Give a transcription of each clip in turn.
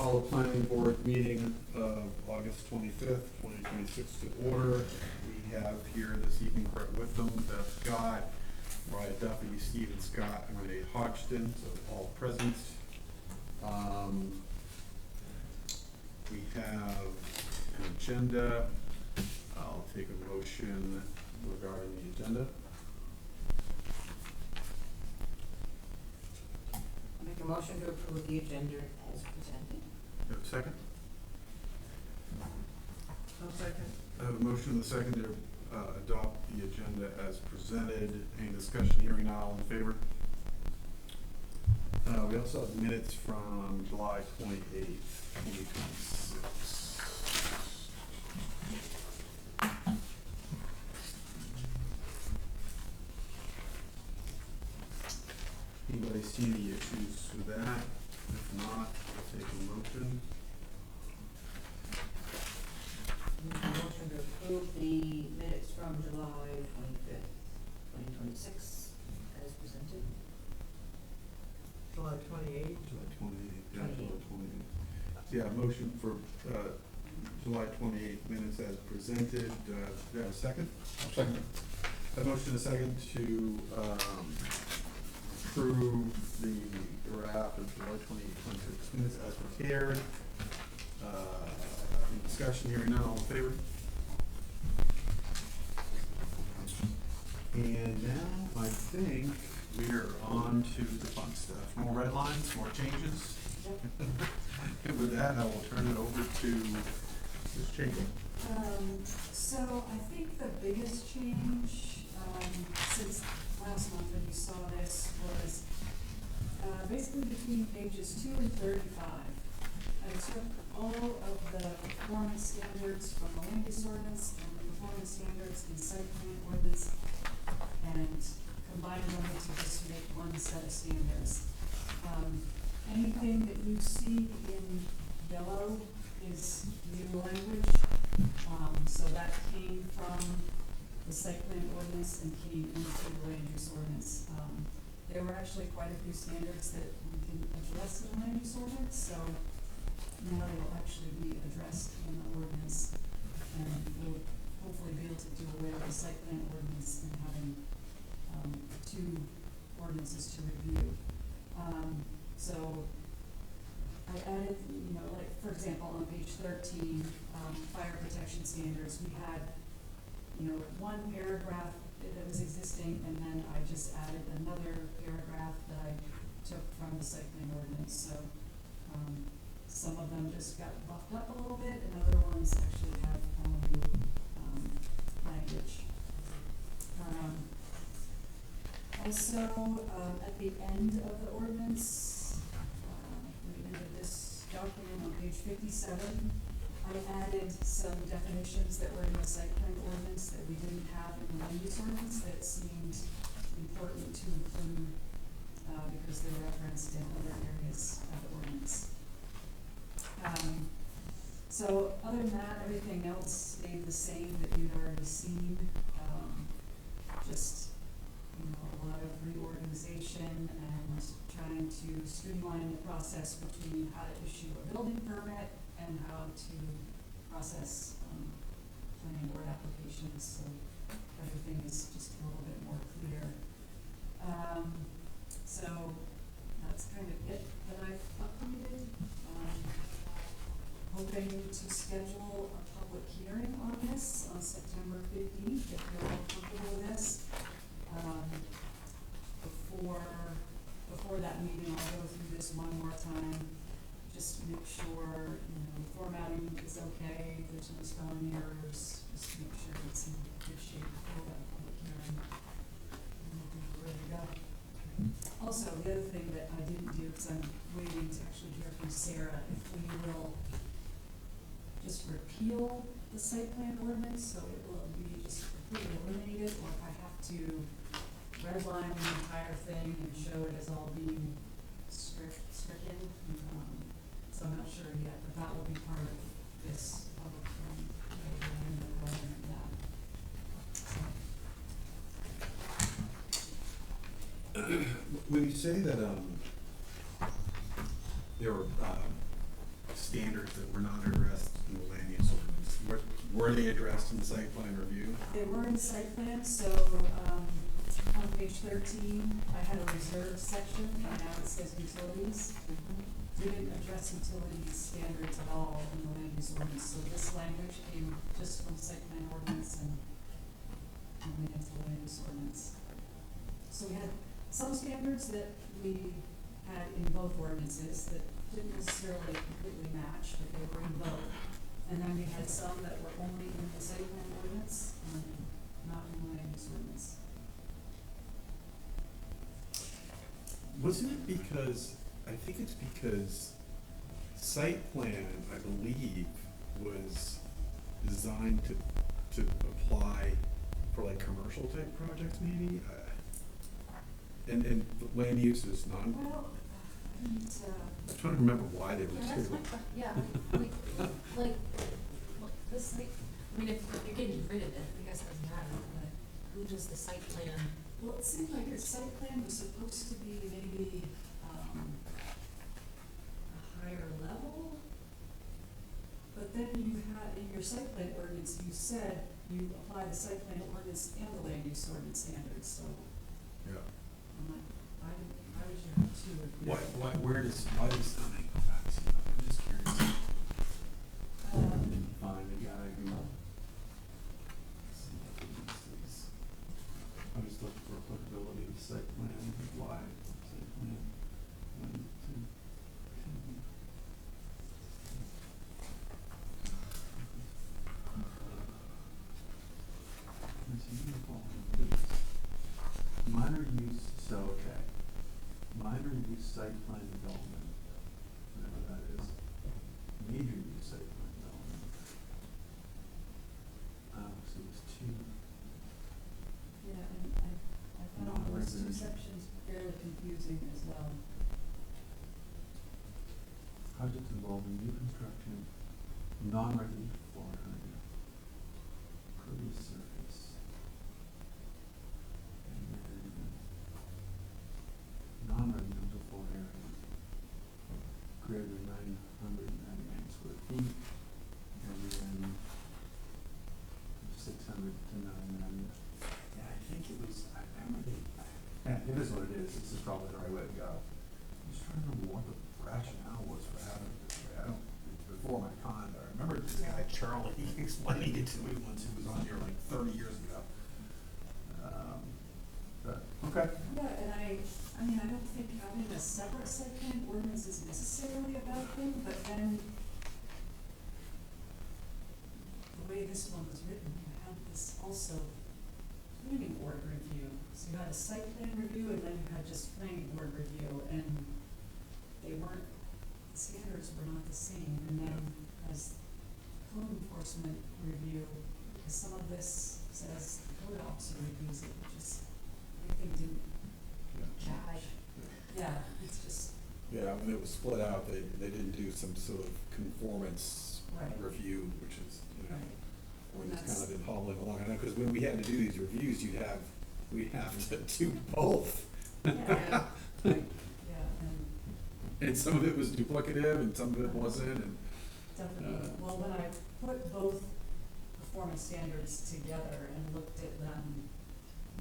Call the planning board meeting of August 25th, 2026 to order. We have here this evening Brett Whittam, Beth Scott, Mariah Duffy, Stephen Scott, and Renee Hodgson, so all present. We have an agenda. I'll take a motion regarding the agenda. Make a motion to approve the agenda as presented. You have a second? I'll second. I have a motion and a second to adopt the agenda as presented. Any discussion? Hearing none, all in favor? We also have minutes from July 28th, 2026. Anybody see any issues with that? If not, I'll take a motion. Make a motion to approve the minutes from July 25th, 2026 as presented. July 28th. July 28th, yeah, 28th. July 28th. So, yeah, motion for July 28th minutes as presented. Do I have a second? Second. A motion and a second to approve the draft of July 28th, 26 minutes as prepared. Any discussion? Hearing none, all in favor? And now I think we are on to the fun stuff. More red lines, more changes. And with that, I will turn it over to Ms. Jacob. So I think the biggest change, since last month when you saw this was, basically between pages 2 and 35. I took all of the performance standards from the land use ordinance and the performance standards in site plan ordinance and combined them to just make one set of standards. Anything that you see in yellow is new language. So that came from the site plan ordinance and came into the land use ordinance. There were actually quite a few standards that we didn't address in the land use ordinance, so now they will actually be addressed in the ordinance. And we'll hopefully be able to do away with the site plan ordinance and having two ordinances to review. So I added, like, for example, on page 13, fire protection standards, we had, one paragraph that was existing, and then I just added another paragraph that I took from the site plan ordinance. So some of them just got buffed up a little bit, and other ones actually have all new language. Also, at the end of the ordinance, the end of this document on page 57, I added some definitions that were in the site plan ordinance that we didn't have in the land use ordinance that seemed important to include because they were referenced in other areas of the ordinance. So other than that, everything else stayed the same that you'd already seen. Just a lot of reorganization and trying to streamline the process between how to issue a building permit and how to process planning board applications, so everything is just a little bit more clear. So that's kind of it that I've updated. Hoping to schedule a public hearing on this on September 15th, if you're all comfortable with this. Before that meeting, I'll go through this one more time, just to make sure, the formatting is okay, there's no spelling errors, just to make sure it's in good shape before that public hearing. And we'll be ready to go. Also, the other thing that I didn't do, because I'm waiting to actually hear from Sarah, if we will just repeal the site plan ordinance, so it will be just completely eliminated, or if I have to redline the entire thing and show it as all being stricken. So I'm not sure yet, but that will be part of this public hearing. When you say that there were standards that were not addressed in the land use ordinance. Were they addressed in site plan review? They were in site plan, so, on page 13, I had a reserve section, and now it says utilities. We didn't address utilities standards at all in the land use ordinance, so this language came just from site plan ordinance and went into the land use ordinance. So we had some standards that we had in both ordinances that didn't necessarily completely match, but they were in both. And then we had some that were only in the site plan ordinance and not in the land use ordinance. Wasn't it because, I think it's because site plan, I believe, was designed to apply for like commercial type projects maybe? And land use is non, Well, and, I'm trying to remember why they were Yeah, that's my two. question, yeah, like, this, like, I mean, if you're getting rid of it, I guess it doesn't matter, but who does the site plan? well, it seemed like your site plan was supposed to be maybe, a higher level. But then you had, in your site plan ordinance, you said you apply the site plan ordinance and the land use ordinance standards, so Yeah. I'm like, why would you have two of them? Why, why does, let me go back to, I'm just curious. Fine, I got it. I was looking for applicability of site plan, why, site plan, 1, 2, 3. Minor use, so, okay, minor use site plan development, whatever that is, major use site plan development. So it's two. Yeah, and I found those two Non-residential. sections fairly confusing as well. Projects involving new construction, non-residential floor area, pervious surface. And then non-residential floor area, greater than 999 square feet, and then 600 to 999. Yeah, I think it was, I remember, yeah, it is what it is, this is probably the right way to go. I'm just trying to remember what the rationale was for having it this way. I don't, before my time, but I remember this guy Charlie explaining it to me once, who was on here like 30 years ago. But, okay. Yeah, and I mean, I don't think having a separate site plan ordinance is necessarily a bad thing, but then the way this one was written, you had this also planning board review. So you had a site plan review and then you had just planning board review, and they weren't, the standards were not the same. And then as code enforcement review, because some of this says code officer reviews it, which is, everything didn't match. Yeah, it's just, Yeah, when it was split out, they didn't do some sort of conformance Right. review, which is, you know, right. we're just That's- kind of been hobbling along. I know, because when we had to do these reviews, we'd have to do both. Yeah, right, yeah, and And some of it was duplicative and some of it wasn't, and, definitely, well, when I put both performance standards together and looked at them,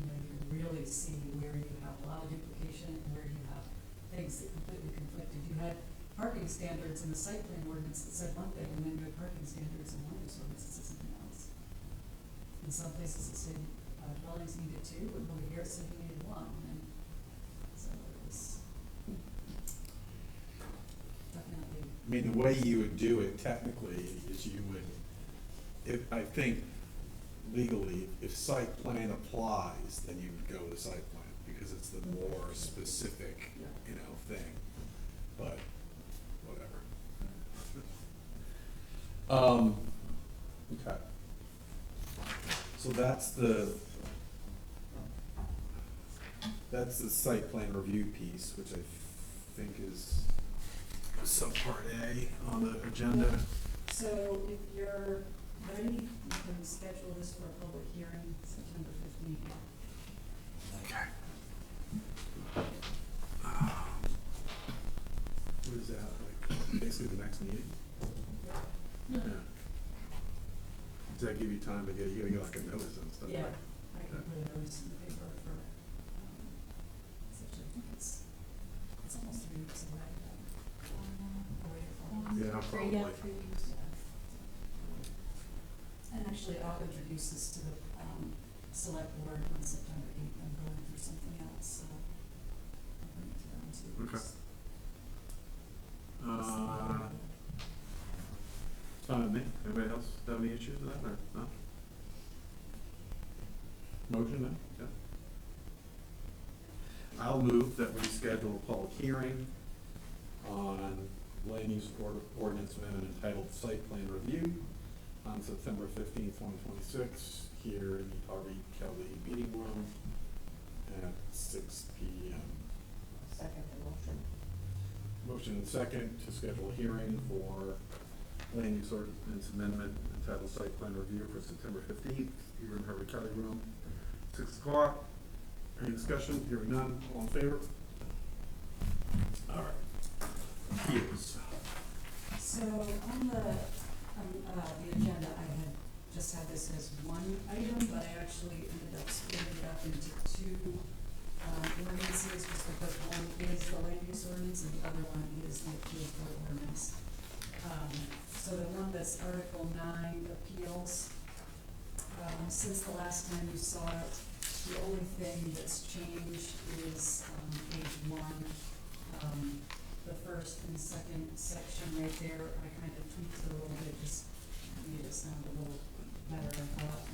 you know, you can really see where you have a lot of duplication and where you have things that completely conflicted. You had parking standards in the site plan ordinance that said one thing, and then you had parking standards in one use ordinance that said something else. In some places it said dwellings needed two, and over here it said you needed one, and so it was definitely. I mean, the way you would do it technically is you would, I think legally, if site plan applies, then you would go with site plan, because it's the more specific, you know, thing, but whatever. Okay. So that's the site plan review piece, which I think is subpart A on the agenda. So if you're ready, you can schedule this for a public hearing September 15th. Okay. What is that, like, basically the next meeting? Does that give you time to get, you gotta get like a notice and stuff? Yeah, right? I can put a notice in the paper for, such, I think it's almost 3 weeks away. Yeah, probably. Yeah, 3 weeks. And actually, I'll introduce this to the, select board on September 8th. I'm going for something else, so I'll bring it to them too. Okay. Fine with me. Anybody else have any issues with that, or no? Motion then? Yeah. I'll move that we schedule a public hearing on land use ordinance amendment entitled Site Plan Review on September 15th, 2026, here in the Harvey Kelly Meeting Room at 6 p.m. Second the motion. Motion and second to schedule a hearing for land use ordinance amendment entitled Site Plan Review for September 15th, here in Harvey Kelly Room, 6 o'clock. Any discussion? Hearing none, all in favor? All right. Appeals. So on the agenda, I had just had this as one item, but I actually ended up splitting it up into two ordinances, just because one is the land use ordinance and the other one is the appeal board ordinance. So the one that's Article 9 appeals, since the last time you saw it, the only thing that's changed is page 1. The first and second section right there, I kind of tweaked it a little bit, just made it sound a little better, I thought.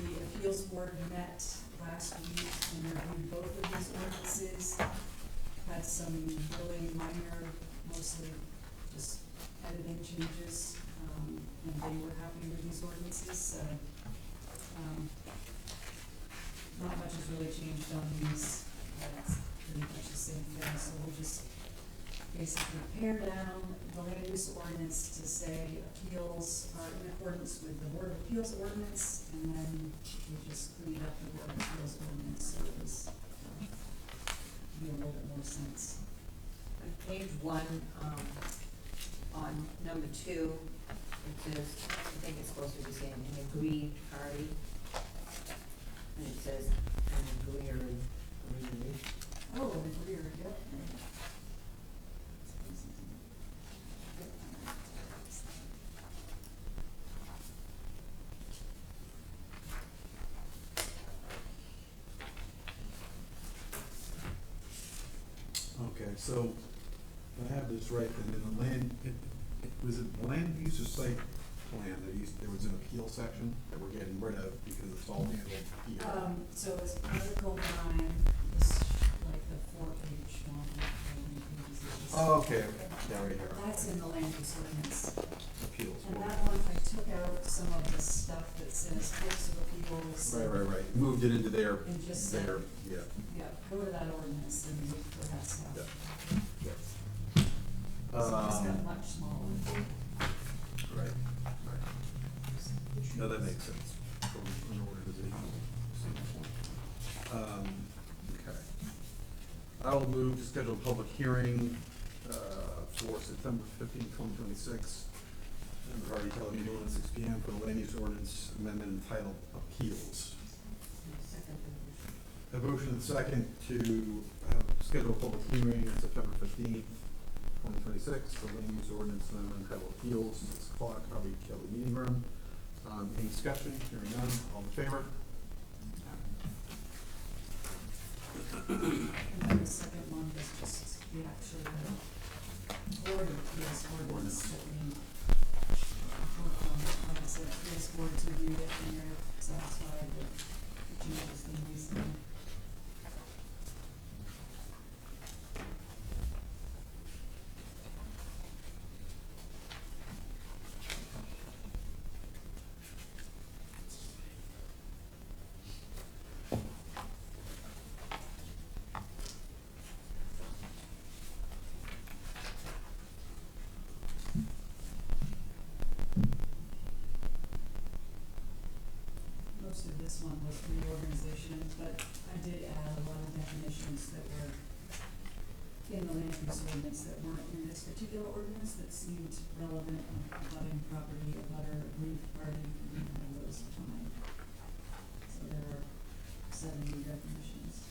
The appeals board met last week and reviewed both of these ordinances, had some really minor, mostly just editing changes, and they were happy with these ordinances, so, not much has really changed on these, it's pretty much the same thing, so we'll just basically pare down the land use ordinance to say appeals are in accordance with the Board of Appeals ordinance, and then we just clean up the Board of Appeals ordinance, so it was, be a little bit more sense. On page 1, on number 2, it says, I think it's supposed to be saying an agreed party. And it says an agreeer. Oh, the rear, yep. Okay, so I have this right, and in the land, was it land use or site plan, there was an appeal section that we're getting rid of because it's all handled here. So it's Article 9, this, like the 4-page one. Oh, okay, yeah, right here. That's in the land use ordinance. Appeals. And that one, I took out some of the stuff that says courts of appeals. Right, moved it into their, And just said, their, yeah. yeah, go to that ordinance and look for that stuff. Yeah. So it's got much smaller. Right. No, that makes sense from an organizational standpoint. Okay. I will move to schedule a public hearing, for September 15, 2026, in the Harvey Kelly Meeting Room at 6 p.m. for the land use ordinance amendment entitled Appeals. Second the motion. A motion and second to schedule a public hearing on September 15th, 2026, for land use ordinance amendment entitled Appeals, 6 o'clock, Harvey Kelly Meeting Room. Any discussion? Hearing none, all in favor? And then the second one was just the actual board of appeals ordinance that we worked on. Like I said, appeals boards reviewed it and they're satisfied with the changes they made. Most of this one was reorganization, but I did add a lot of definitions that were in the land use ordinance that weren't in this particular ordinance that seemed relevant, abutting property, abutter, aggrieved party, and all those fine. So there are 7 new definitions.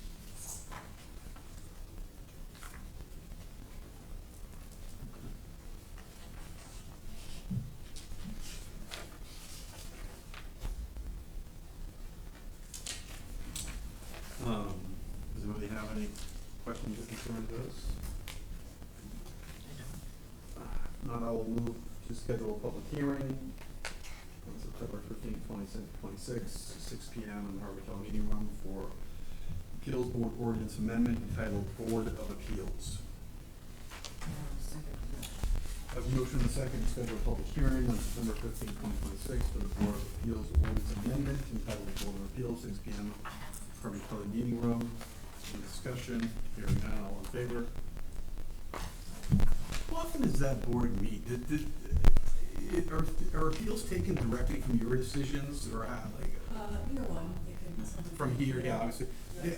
Does anybody have any questions or concerns with those? Not, I will move to schedule a public hearing on September 15th, 2026, 6 P.M. in the Harvard Town Meeting Room for Appeals Board Ordinance Amendment entitled Board of Appeals. I have a motion and a second to schedule a public hearing on September 15th, 2026 for the Board of Appeals Ordinance Amendment entitled Board of Appeals, 6 P.M. Harvard Town Meeting Room. Any discussion? Hearing none, all in favor? How often does that board meet? Are appeals taken directly from your decisions or how, like? Either one, it can. From here, yeah, obviously. Yeah,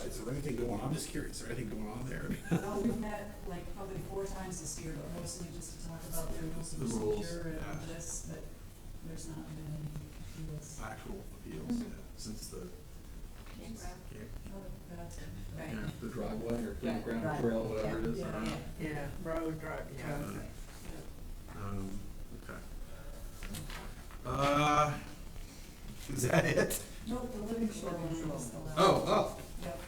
is there anything going on? I'm just curious, is there anything going on there? Well, we've met like probably 4 times this year, but mostly just to talk about their rules of The rules, procedure and yeah. this, but there's not been any appeals. Actual appeals, yeah, since the, Oh, that's it. Right. yeah, the driveway or Yeah, campground driveway, trail, whatever it is. yeah, I don't know. Yeah, road drive, yeah. Okay. Is that it? No, the living shoreline is the last. Oh, Yep.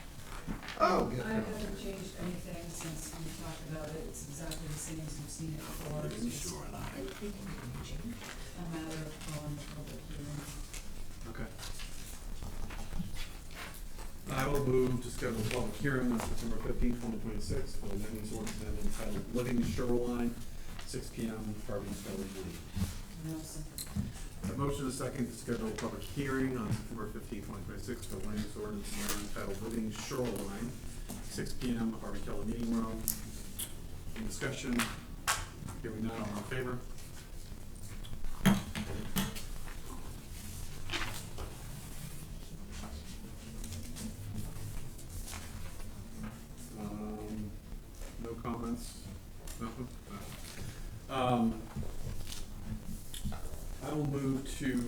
oh, good. I haven't changed anything since we talked about it, it's exactly the same as you've seen it before. It's Living just shoreline. a matter of calling the public hearing. Okay. I will move to schedule a public hearing on September 15th, 2026 for the amendments ordinance amendment entitled Living Shoreline, 6 P.M. Harvey Village Meeting. No, second. A motion is second to schedule a public hearing on September 15th, 2026 for the land use ordinance amendment entitled Living Shoreline, 6 P.M. Harvey Keller Meeting Room. Any discussion? Hearing none, all in favor? No comments? Nothing? No. I will move to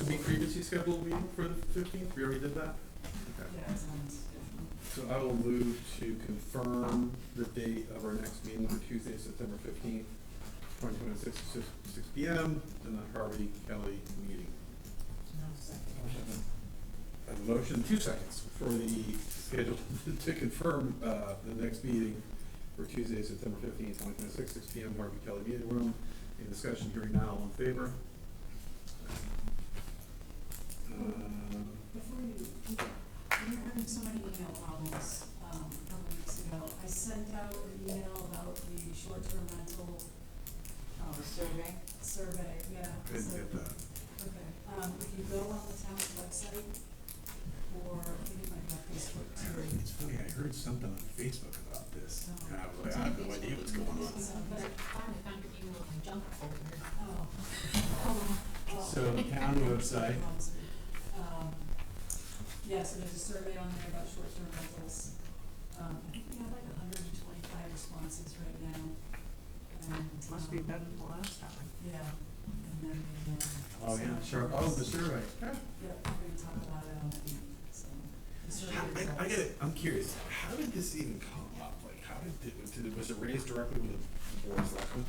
we previously scheduled a meeting for the 15th, we already did that? Okay. Yeah, it's on schedule. So I will move to confirm the date of our next meeting for Tuesday, September 15th, 2026, 6 P.M. in the Harvey Kelly meeting. No, second. I have a motion, 2 seconds, for the schedule to confirm the next meeting for Tuesday, September 15th, 2026, 6 P.M. Harvey Kelly meeting room. Any discussion? Hearing now, all in favor? Before you're having so many email problems, a couple weeks ago, I sent out an email about the short-term rental, Oh, the survey? survey, yeah. Couldn't so- get that. Okay, if you go on the town's website, or I think it might be on Facebook too. It's funny, I heard something on Facebook about this. Oh. And I was like, I have no idea what's going on. But I finally found your email in my junk folder. Oh. So the town website. Yeah, so there's a survey on there about short-term rentals. I think we have like 125 responses right now. And, Must be better than the last time. Yeah, and then the, Oh, yeah, sure. Oh, the survey. Yeah. Yeah, we're gonna talk about it on the, so. The survey I results. get it. I'm curious. How did this even come up? Like, how did it, was it raised directly with the board of selectmen?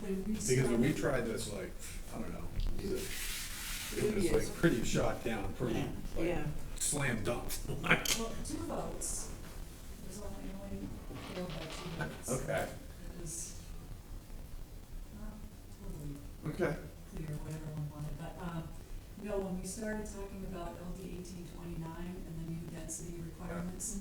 When we Because when we started- tried this, like, I don't know, it was like pretty shot down, pretty, like, Yeah. slam dunked. Well, 2 votes. It was only failed by 2 votes. Okay. It was not totally Okay. clear what everyone wanted, but, when we started talking about LD 1829 and the new density requirements,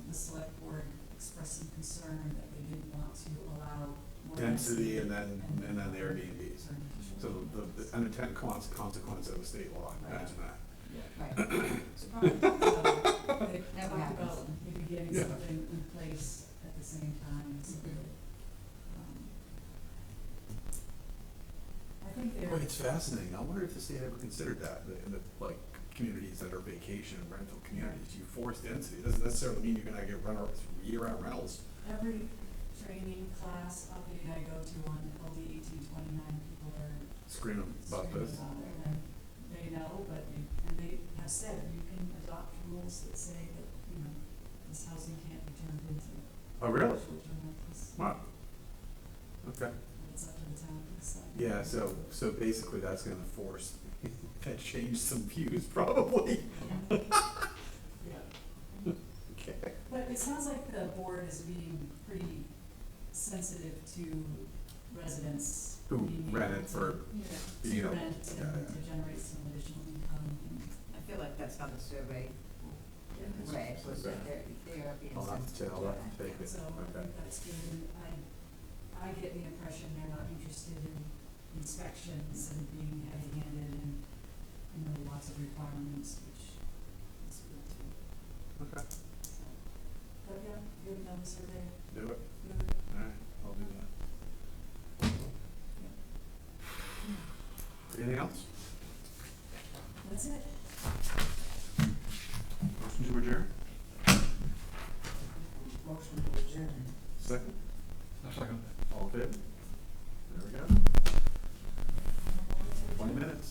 the select board expressed some concern that they didn't want to allow more Density and then the Airbnbs. Sorry. So the unintended consequence of a state law, imagine that. Right. Surprised. They Never talked happens. about maybe getting Yeah. something in place at the same time, so that, I think they're. Boy, it's fascinating. I wonder if the state ever considered that, in the, like, communities that are vacation rental communities. You force density, it doesn't necessarily mean you're gonna get year-round rentals. every training class update I go to on LD 1829, people are Screaming about screaming this. about it, and they know, but and they have said, you can adopt rules that say that, this housing can't be turned into Oh, really? short-term rentals. Wow. Okay. It's up to the town to decide. Yeah, so basically that's gonna force, that change some views probably. Yeah. Okay. But it sounds like the board is being pretty sensitive to residents. Who being rent able it to- for, To you know, rent yeah, and yeah. to generate some additional income. I feel like that's how the survey read, was that they're being I'll have to sensitive tell, to I'll that. have to take it, So I okay. think that's good, and I get the impression they're not interested in inspections and being heavy-handed and, lots of requirements, which is good too. Okay, So, but yeah, you have done the survey, do it, good. alright, I'll do that. Anything else? That's it. Motion to adjourn? Motion to adjourn. Second? Second. All in favor? There we go. 20 minutes.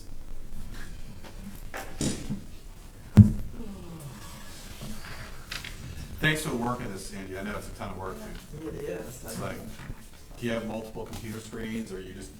Thanks for the work on this, Sandy. I know it's a ton of work. It is. It's like, do you have multiple computer screens or you just